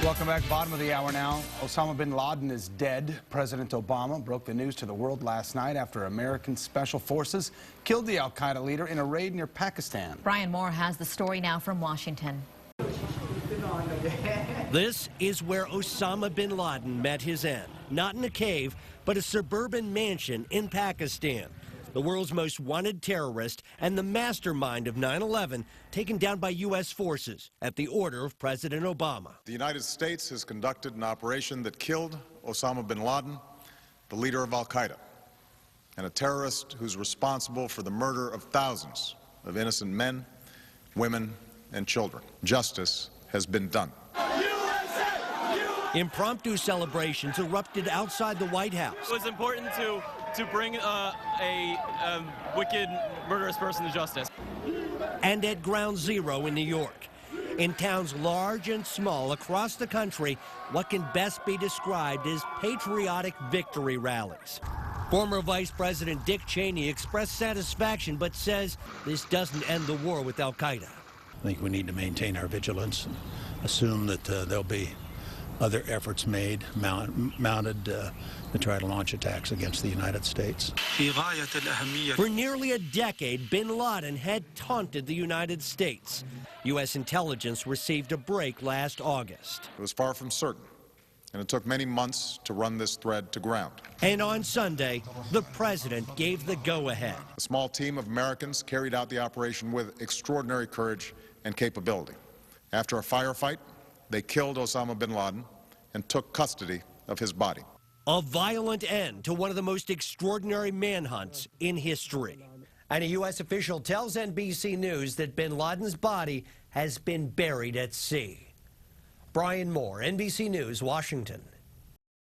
Welcome back. Bottom of the hour now. Osama bin Laden is dead. President Obama broke the news to the world last night after American special forces killed the al-Qaeda leader in a raid near Pakistan. Brian Moore has the story now from Washington. This is where Osama bin Laden met his end. Not in a cave, but a suburban mansion in Pakistan. The world's most wanted terrorist and the mastermind of 9/11, taken down by U.S. forces at the order of President Obama. The United States has conducted an operation that killed Osama bin Laden, the leader of al-Qaeda, and a terrorist who's responsible for the murder of thousands of innocent men, women, and children. Justice has been done. Impromptu celebrations erupted outside the White House. It was important to bring a wicked, murderous person to justice. And at Ground Zero in New York. In towns large and small across the country, what can best be described as patriotic victory rallies. Former Vice President Dick Cheney expressed satisfaction, but says this doesn't end the war with al-Qaeda. I think we need to maintain our vigilance and assume that there'll be other efforts mounted to try to launch attacks against the United States. For nearly a decade, bin Laden had taunted the United States. U.S. intelligence received a break last August. It was far from certain, and it took many months to run this thread to ground. And on Sunday, the president gave the go-ahead. A small team of Americans carried out the operation with extraordinary courage and capability. After a firefight, they killed Osama bin Laden and took custody of his body. A violent end to one of the most extraordinary manhunts in history. And a U.S. official tells NBC News that bin Laden's body has been buried at sea. Brian Moore, NBC News, Washington.